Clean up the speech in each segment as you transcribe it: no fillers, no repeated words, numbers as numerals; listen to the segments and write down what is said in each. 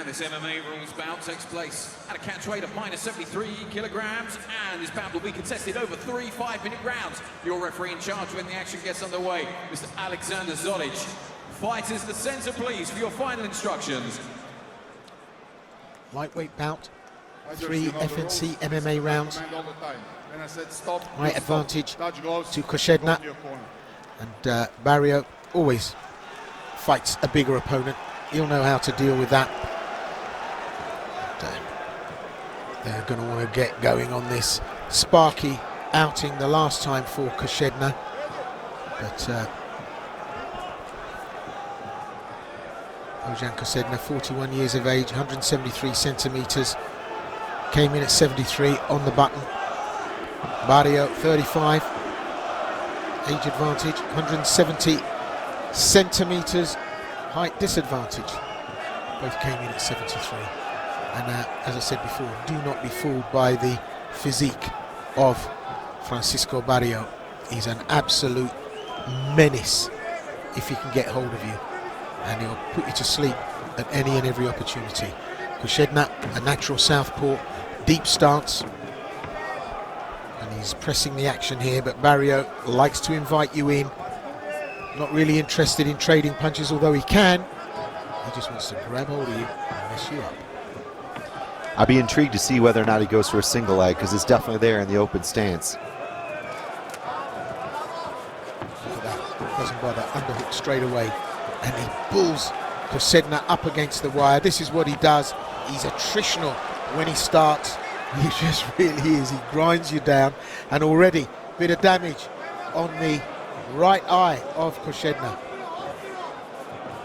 And this MMA rules bout takes place at a catch weight of -73 kilograms, and this bout will be contested over 3 5-minute rounds. Your referee in charge when the action gets underway, Mr. Alexander Zolic. Fighters, the center, please, for your final instructions. Lightweight bout, 3 FNC MMA rounds. High advantage to Kosednar, and Barrio always fights a bigger opponent. He'll know how to deal with that. They're going to want to get going on this sparky outing the last time for Kosednar, but Bojan Kosednar, 41 years of age, 173 centimeters, came in at 73 on the button. Barrio, 35, age advantage, 170 centimeters, height disadvantage. Both came in at 73. And as I said before, do not be fooled by the physique of Francisco Barrio. He's an absolute menace if he can get hold of you, and he'll put you to sleep at any and every opportunity. Kosednar, a natural southpaw, deep stance, and he's pressing the action here, but Barrio likes to invite you in. Not really interested in trading punches, although he can. He just wants to grab hold of you and mess you up. I'd be intrigued to see whether or not he goes for a single leg, because it's definitely there in the open stance. Look at that, doesn't bother, underhook straight away, and he pulls Kosednar up against the wire. This is what he does. He's attritional when he starts. He just really is. He grinds you down, and already a bit of damage on the right eye of Kosednar.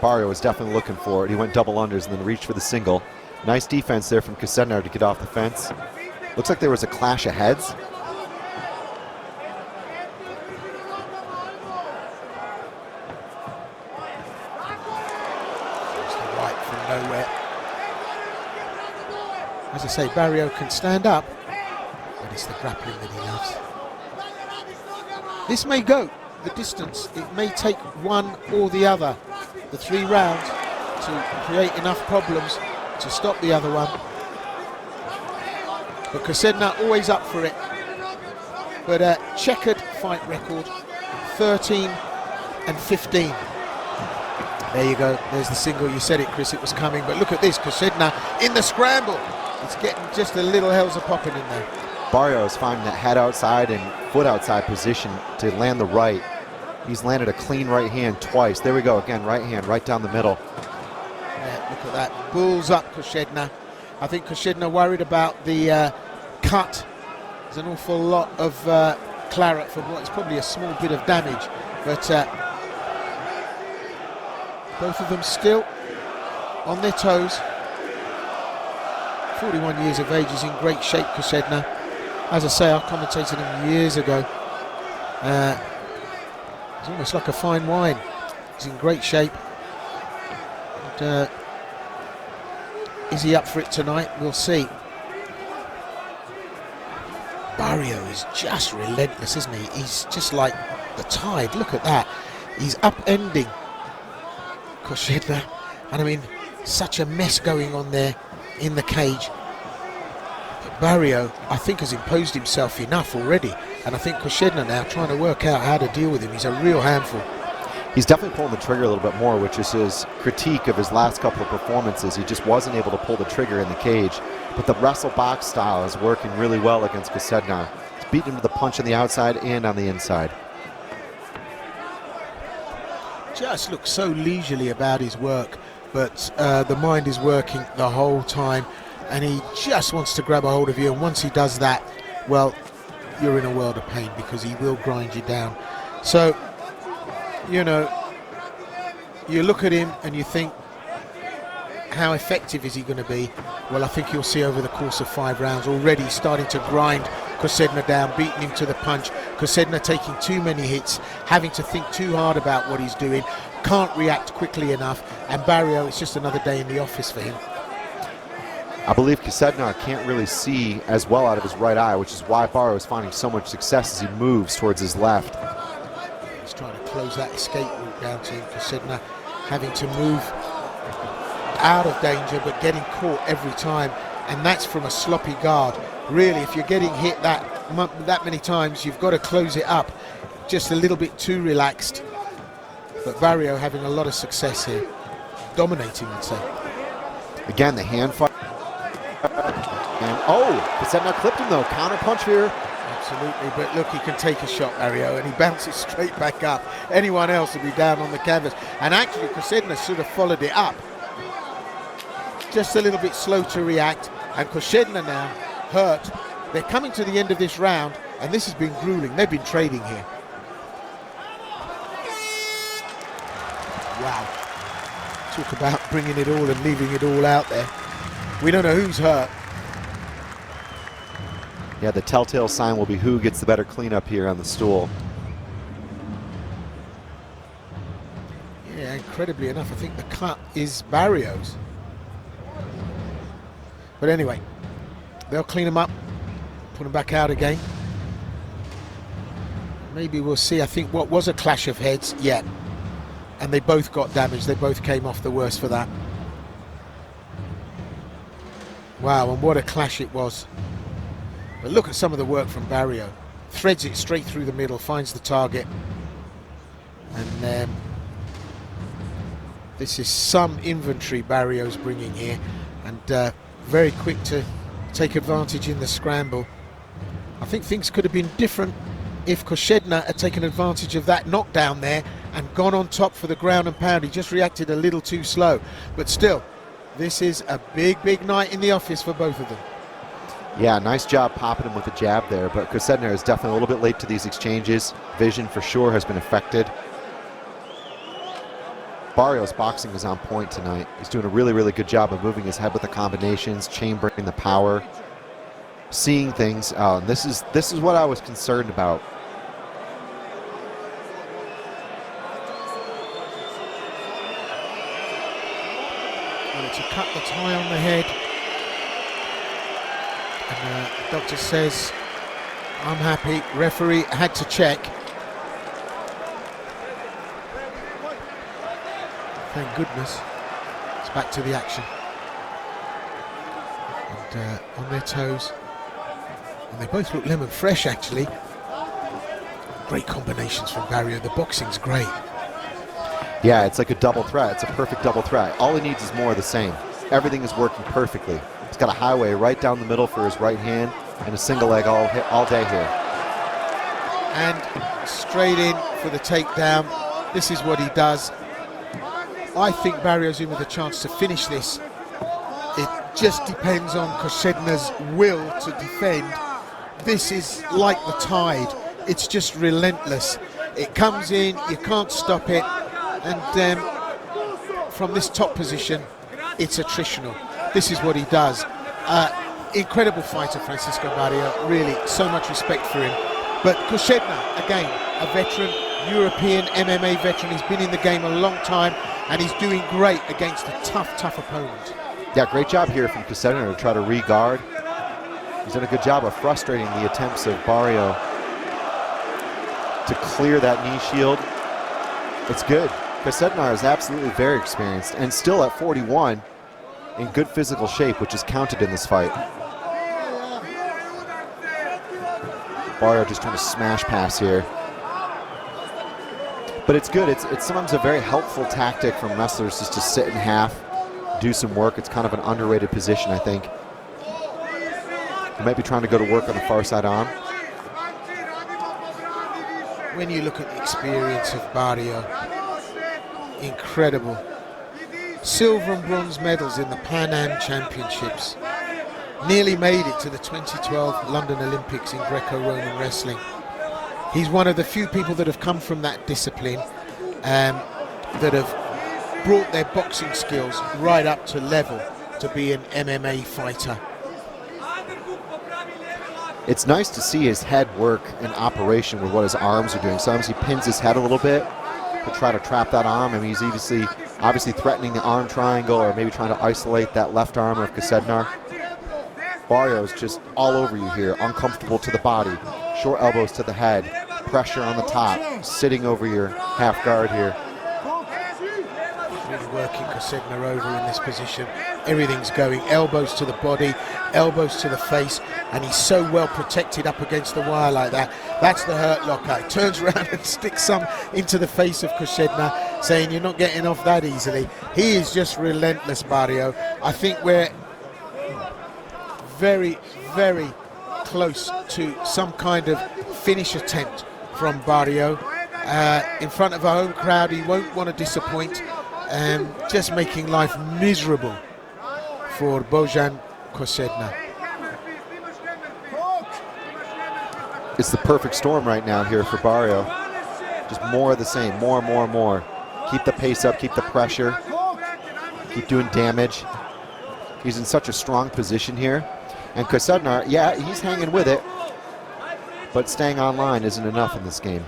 Barrio was definitely looking for it. He went double unders and then reached for the single. Nice defense there from Kosednar to get off the fence. Looks like there was a clash of heads. Just the right from nowhere. As I say, Barrio can stand up, but it's the grappling that he loves. This may go the distance. It may take one or the other, the 3 rounds, to create enough problems to stop the other one. But Kosednar always up for it. But a checkered fight record, 13 and 15. There you go, there's the single. You said it, Chris, it was coming, but look at this, Kosednar in the scramble. It's getting just a little hells a popping in there. Barrio is finding that head outside and foot outside position to land the right. He's landed a clean right hand twice. There we go again, right hand right down the middle. Yeah, look at that, bulls up Kosednar. I think Kosednar worried about the cut. There's an awful lot of claret from what's probably a small bit of damage, but both of them still on their toes. 41 years of age, is in great shape, Kosednar. As I say, I commentated him years ago. It's almost like a fine wine. He's in great shape. And, is he up for it tonight? We'll see. Barrio is just relentless, isn't he? He's just like the tide. Look at that. He's upending Kosednar. And I mean, such a mess going on there in the cage. But Barrio, I think, has imposed himself enough already. And I think Kosednar now trying to work out how to deal with him. He's a real handful. He's definitely pulling the trigger a little bit more, which is his critique of his last couple of performances. He just wasn't able to pull the trigger in the cage. But the wrestle box style is working really well against Kosednar. He's beating him with the punch on the outside and on the inside. Just looks so leisurely about his work, but the mind is working the whole time, and he just wants to grab a hold of you. And once he does that, well, you're in a world of pain, because he will grind you down. So, you know, you look at him and you think, how effective is he going to be? Well, I think you'll see over the course of 5 rounds already starting to grind Kosednar down, beating him to the punch. Kosednar taking too many hits, having to think too hard about what he's doing, can't react quickly enough, and Barrio, it's just another day in the office for him. I believe Kosednar can't really see as well out of his right eye, which is why Barrio is finding so much success as he moves towards his left. He's trying to close that escape route down to him. Kosednar having to move out of danger but getting caught every time, and that's from a sloppy guard. Really, if you're getting hit that many times, you've got to close it up. Just a little bit too relaxed. But Barrio having a lot of success here. Dominating, I'd say. Again, the hand fight. And Kosednar clipped him though. Counter punch here. Absolutely, but look, he can take a shot, Barrio, and he bounces straight back up. Anyone else would be down on the canvas. And actually, Kosednar should have followed it up. Just a little bit slow to react. And Kosednar now hurt. They're coming to the end of this round, and this has been grueling. They've been trading here. Wow. Talk about bringing it all and leaving it all out there. We don't know who's hurt. Yeah, the telltale sign will be who gets the better cleanup here on the stool. Yeah, incredibly enough, I think the cut is Barrio's. But anyway, they'll clean him up, put him back out again. Maybe we'll see, I think, what was a clash of heads. Yeah. And they both got damaged. They both came off the worst for that. Wow, and what a clash it was. But look at some of the work from Barrio. Threads it straight through the middle, finds the target. And this is some inventory Barrio's bringing here. And very quick to take advantage in the scramble. I think things could have been different if Kosednar had taken advantage of that knockdown there and gone on top for the ground and pound. He just reacted a little too slow. But still, this is a big, big night in the office for both of them. Yeah, nice job popping him with a jab there, but Kosednar is definitely a little bit late to these exchanges. Vision for sure has been affected. Barrio's boxing is on point tonight. He's doing a really, really good job of moving his head with the combinations, chambering the power, seeing things. This is what I was concerned about. To cut the tie on the head. And the doctor says, I'm happy. Referee had to check. Thank goodness. It's back to the action. And on their toes. And they both look lemon fresh, actually. Great combinations from Barrio. The boxing's great. Yeah, it's like a double threat. It's a perfect double threat. All he needs is more of the same. Everything is working perfectly. He's got a highway right down the middle for his right hand and a single leg all day here. And straight in for the takedown. This is what he does. I think Barrio's in with a chance to finish this. It just depends on Kosednar's will to defend. This is like the tide. It's just relentless. It comes in, you can't stop it. And from this top position, it's attritional. This is what he does. Incredible fighter, Francisco Barrio. Really, so much respect for him. But Kosednar, again, a veteran, European MMA veteran. He's been in the game a long time, and he's doing great against a tough, tough opponent. Yeah, great job here from Kosednar to try to re-guard. He's done a good job of frustrating the attempts of Barrio to clear that knee shield. It's good. Kosednar is absolutely very experienced and still at 41 in good physical shape, which is counted in this fight. Barrio just trying to smash pass here. But it's good. It's sometimes a very helpful tactic from wrestlers just to sit in half, do some work. It's kind of an underrated position, I think. He might be trying to go to work on the far side arm. When you look at the experience of Barrio, incredible. Silver and bronze medals in the Pan Am Championships. Nearly made it to the 2012 London Olympics in Greco-Roman wrestling. He's one of the few people that have come from that discipline that have brought their boxing skills right up to level to be an MMA fighter. It's nice to see his head work in operation with what his arms are doing. Sometimes he pins his head a little bit to try to trap that arm. I mean, he's obviously threatening the arm triangle or maybe trying to isolate that left arm of Kosednar. Barrio's just all over you here, uncomfortable to the body, short elbows to the head, pressure on the top, sitting over your half guard here. really working Kosednar over in this position. Everything's going, elbows to the body, elbows to the face, and he's so well protected up against the wire like that. That's the hurt locker. He turns around and sticks some into the face of Kosednar, saying you're not getting off that easily. He is just relentless, Barrio. I think we're very, very close to some kind of finish attempt from Barrio. In front of our own crowd, he won't want to disappoint, just making life miserable for Bojan Kosednar. It's the perfect storm right now here for Barrio. Just more of the same, more. Keep the pace up, keep the pressure, keep doing damage. He's in such a strong position here. And Kosednar, yeah, he's hanging with it, but staying online isn't enough in this game.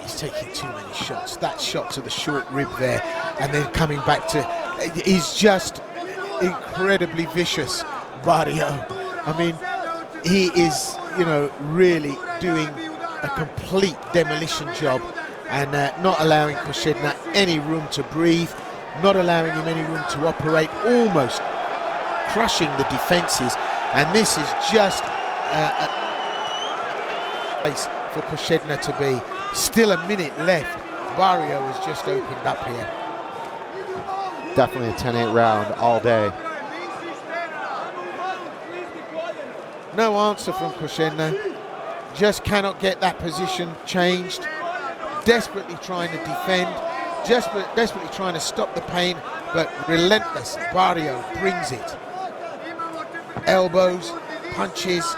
He's taking too many shots. That shot to the short rib there, and then coming back to, he's just incredibly vicious, Barrio. I mean, he is, you know, really doing a complete demolition job, and not allowing Kosednar any room to breathe, not allowing him any room to operate, almost crushing the defenses. And this is just a place for Kosednar to be. Still a minute left. Barrio has just opened up here. Definitely a 10-8 round all day. No answer from Kosednar. Just cannot get that position changed. Desperately trying to defend. Desperately trying to stop the pain, but relentless. Barrio brings it. Elbows, punches,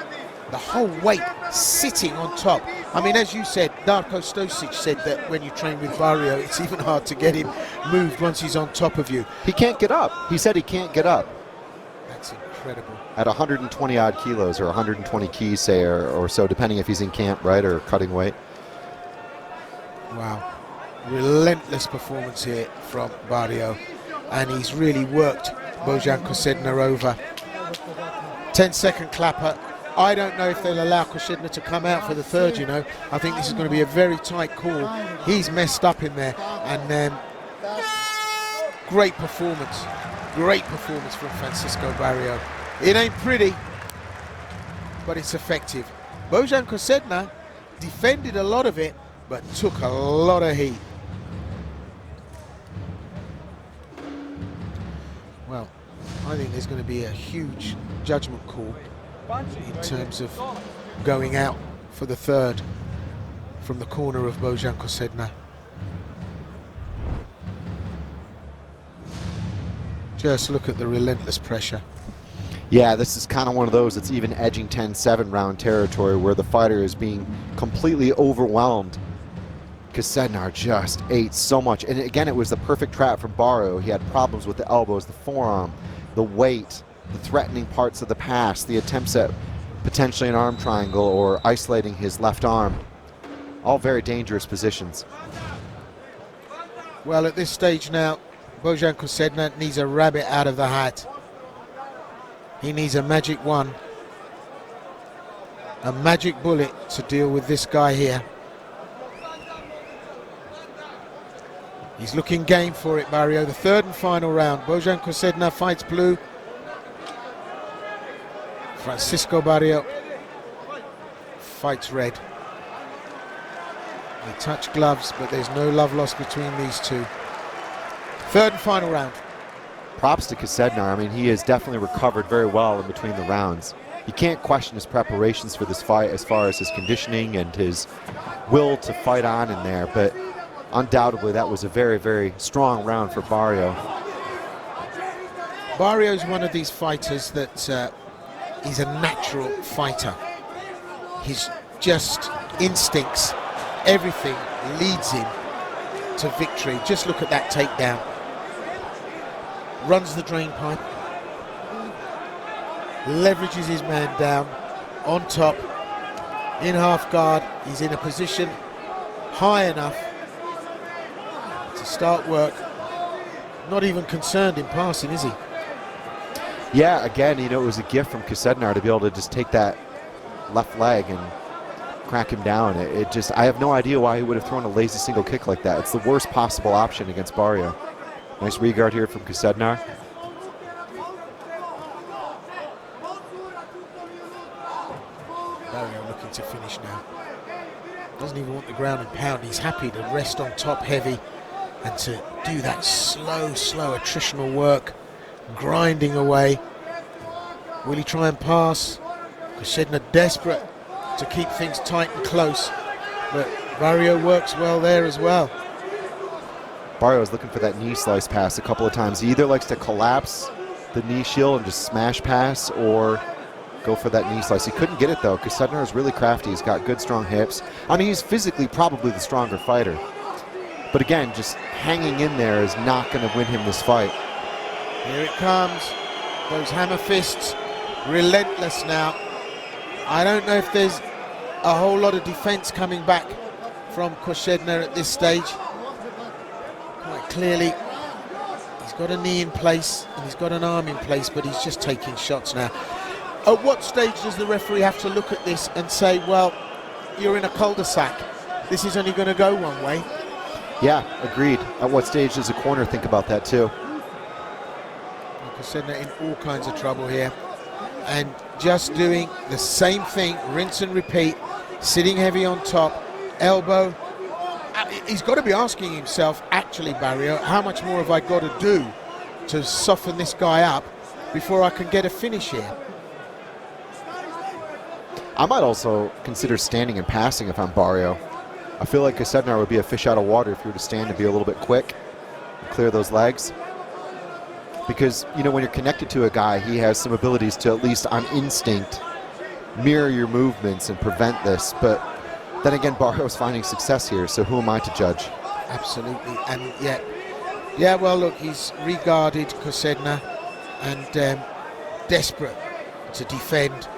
the whole weight sitting on top. I mean, as you said, Darko Stosic said that when you train with Barrio, it's even hard to get him moved once he's on top of you. He can't get up. He said he can't get up. That's incredible. At 120 odd kilos, or 120 keys, say, or so, depending if he's in camp, right, or cutting weight. Wow. Relentless performance here from Barrio. And he's really worked Bojan Kosednar over. 10-second clapper. I don't know if they'll allow Kosednar to come out for the third, you know. I think this is going to be a very tight call. He's messed up in there. And great performance from Francisco Barrio. It ain't pretty, but it's effective. Bojan Kosednar defended a lot of it, but took a lot of heat. Well, I think there's going to be a huge judgment call in terms of going out for the third from the corner of Bojan Kosednar. Just look at the relentless pressure. Yeah, this is kind of one of those that's even edging 10-7 round territory where the fighter is being completely overwhelmed. Kosednar just ate so much. And again, it was the perfect trap from Barrio. He had problems with the elbows, the forearm, the weight, the threatening parts of the pass, the attempts at potentially an arm triangle or isolating his left arm. All very dangerous positions. Well, at this stage now, Bojan Kosednar needs a rabbit out of the hat. He needs a magic wand, a magic bullet to deal with this guy here. He's looking game for it, Barrio. The third and final round. Bojan Kosednar fights blue. Francisco Barrio fights red. They touch gloves, but there's no love lost between these two. Third and final round. Props to Kosednar. I mean, he has definitely recovered very well in between the rounds. You can't question his preparations for this fight as far as his conditioning and his will to fight on in there, but undoubtedly that was a very, very strong round for Barrio. Barrio's one of these fighters that he's a natural fighter. His just instincts, everything leads him to victory. Just look at that takedown. Runs the drain pipe, leverages his man down, on top, in half guard. He's in a position high enough to start work. Not even concerned in passing, is he? Yeah, again, you know, it was a gift from Kosednar to be able to just take that left leg and crack him down. It just, I have no idea why he would have thrown a lazy single kick like that. It's the worst possible option against Barrio. Nice regard here from Kosednar. Barrio looking to finish now. Doesn't even want the ground and pound. He's happy to rest on top heavy and to do that slow attritional work, grinding away. Will he try and pass? Kosednar desperate to keep things tight and close, but Barrio works well there as well. Barrio is looking for that knee slice pass a couple of times. He either likes to collapse the knee shield and just smash pass, or go for that knee slice. He couldn't get it though. Kosednar is really crafty. He's got good, strong hips. I mean, he's physically probably the stronger fighter. But again, just hanging in there is not going to win him this fight. Here it comes. Those hammer fists, relentless now. I don't know if there's a whole lot of defense coming back from Kosednar at this stage. Quite clearly, he's got a knee in place and he's got an arm in place, but he's just taking shots now. At what stage does the referee have to look at this and say, well, you're in a cul-de-sac, this is only going to go one way? Yeah, agreed. At what stage does a corner think about that too? Kosednar in all kinds of trouble here, and just doing the same thing, rinse and repeat, sitting heavy on top, elbow. He's got to be asking himself, actually, Barrio, how much more have I got to do to soften this guy up before I can get a finish here? I might also consider standing and passing if I'm Barrio. I feel like Kosednar would be a fish out of water if you were to stand and be a little bit quick, clear those legs. Because, you know, when you're connected to a guy, he has some abilities to, at least on instinct, mirror your movements and prevent this. But then again, Barrio's finding success here, so who am I to judge? Absolutely, and yet, yeah, well, look, he's regarded Kosednar and desperate to defend,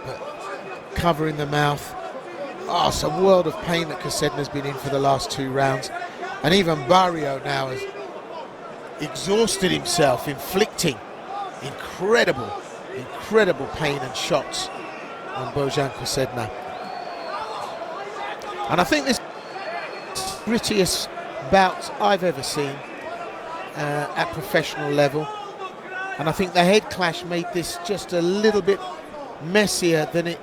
but covering the mouth. Oh, it's a world of pain that Kosednar's been in for the last 2 rounds. And even Barrio now has exhausted himself, inflicting incredible pain and shots on Bojan Kosednar. And I think this is the grittiest bouts I've ever seen at professional level. And I think the head clash made this just a little bit messier than it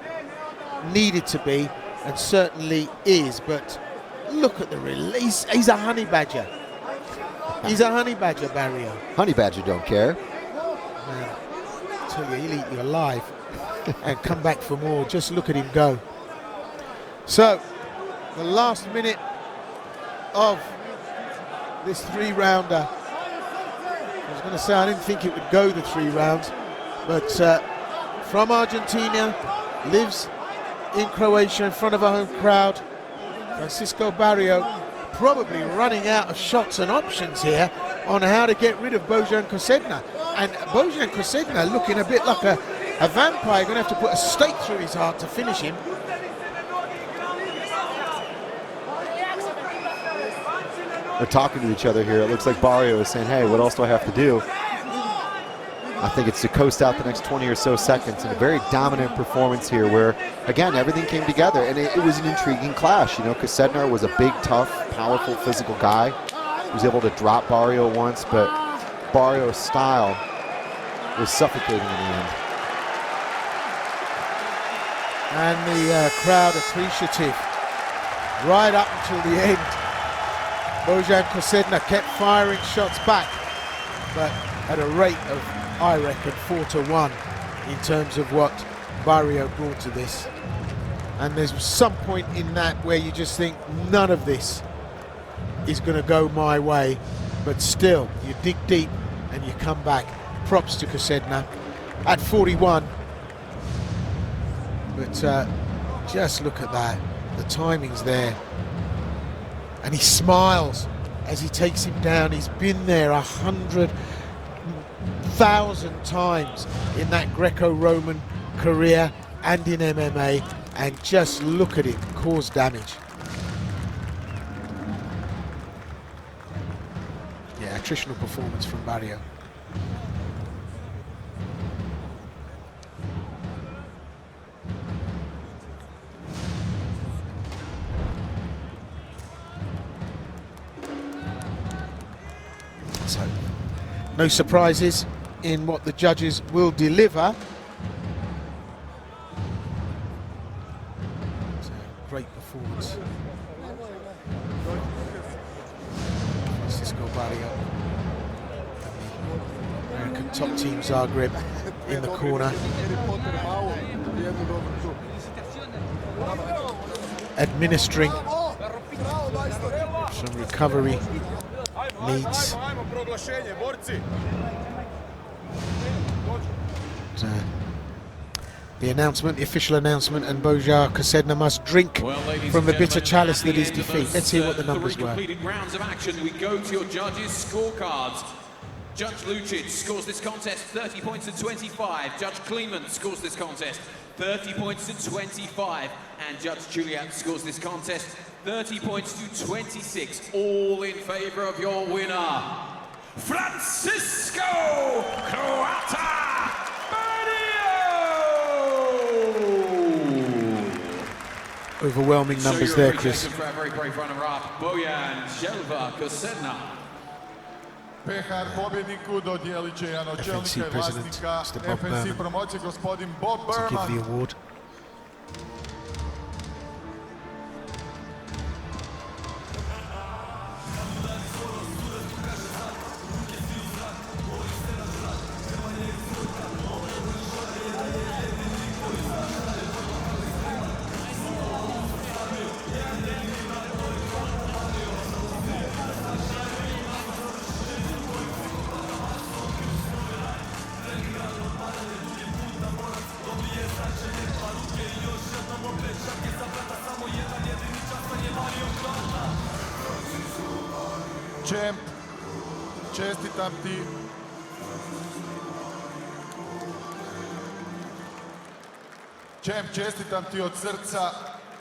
needed to be, and certainly is. But look at the release. He's a honey badger. He's a honey badger, Barrio. Honey badger don't care. Man, I tell you, he'll eat you alive and come back for more. Just look at him go. So, the last minute of this 3-rounder. I was going to say I didn't think it would go the 3 rounds, but from Argentina, lives in Croatia in front of a home crowd. Francisco Barrio probably running out of shots and options here on how to get rid of Bojan Kosednar. And Bojan Kosednar looking a bit like a vampire, going to have to put a stake through his heart to finish him. They're talking to each other here. It looks like Barrio is saying, hey, what else do I have to do? I think it's to coast out the next 20 or so seconds, and a very dominant performance here where, again, everything came together, and it was an intriguing clash. You know, Kosednar was a big, tough, powerful, physical guy. He was able to drop Barrio once, but Barrio's style was suffocating in the end. And the crowd appreciative right up until the end. Bojan Kosednar kept firing shots back, but at a rate of, I reckon, 4-1 in terms of what Barrio brought to this. And there's some point in that where you just think none of this is going to go my way, but still you dig deep and you come back. Props to Kosednar at 41, but just look at that, the timing's there, and he smiles as he takes him down. He's been there 100,000 times in that Greco-Roman career and in MMA, and just look at him cause damage. Yeah, attritional performance from Barrio. So No surprises in what the judges will deliver. It's a great performance. Barrio, American top team Zagreb in the corner. Administering some recovery needs. The announcement, the official announcement, and Bojan Kosednar must drink from the bitter chalice that is defeat. Let's hear what the numbers were. Rounds of action. We go to your judges' scorecards. Judge Lucic scores this contest 30 points to 25. Judge Kleeman scores this contest 30 points to 25. And Judge Juliet scores this contest 30 points to 26. All in favor of your winner, Francisco Croata! Overwhelming numbers there, Chris. For our very brave runner-up, Bojan, Želva, Kosednar. Pehar pobjedniku dodijelit će jedan od čelnika i vlasnika FNC promocije, gospodin Bob Berman. To give the award. Čemp, čestitam ti. Čemp, čestitam ti od srca.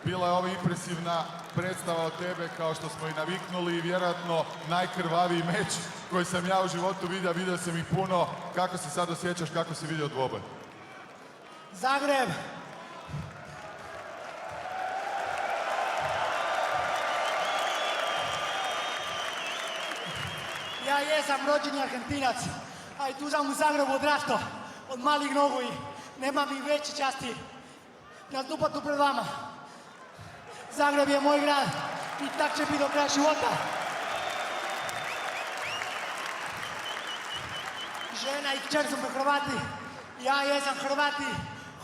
Bila je ovo impresivna predstava od tebe, kao što smo i naviknuli, i vjerojatno najkrvaviji meč koji sam ja u životu vidio. Vidio sam ih puno. Kako se sad osjećaš, kako si vidio dvoboj? Zagreb! Ja jesam rođeni Argentinac, a i tu sam u Zagrebu odrastao od malih nogu i nema mi veće časti nastupati tu pred vama. Zagreb je moj grad i tak će biti do kraja života. Žena i kćer su me Hrvati, ja jesam Hrvati.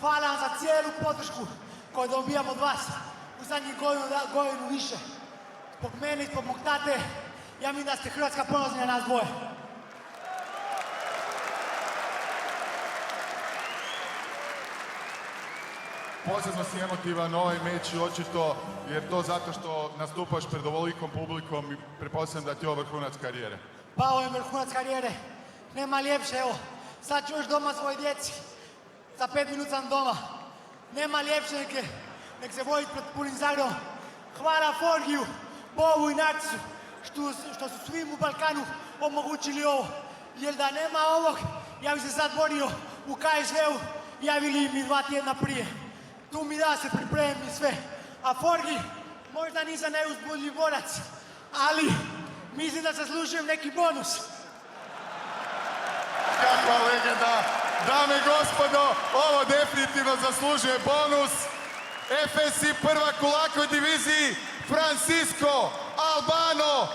Hvala vam za cijelu podršku koju dobijam od vas u zadnjih godinu više. Zbog mene i zbog mog tate, ja mislim da ste Hrvatska ponosni na nas dvoje. Posebno si emotivan ovaj meč, očito, jer to zato što nastupaš pred ovolikom publikom i pretpostavljam da ti je ovo vrhunac karijere. Pa ovo je vrhunac karijere. Nema ljepše, evo. Sad ću još doma svoj djeci. Za 5 minuta sam doma. Nema ljepše nek se vojiti pred punim Zagrebom. Hvala Forgiju, Bovu i Narcisu što su svim u Balkanu omogućili ovo. Jer da nema ovog, ja bi se sad borio u KSV-u, javili mi 2 tjedna prije. Tu mi da se pripremim i sve. A Forgi, možda nisam najuzbudljiv borac, ali mislim da zaslužujem neki bonus. Kakva legenda! Dame i gospodo, ovo definitivno zaslužuje bonus. FNC prvak u lakoj diviziji, Francisco Albano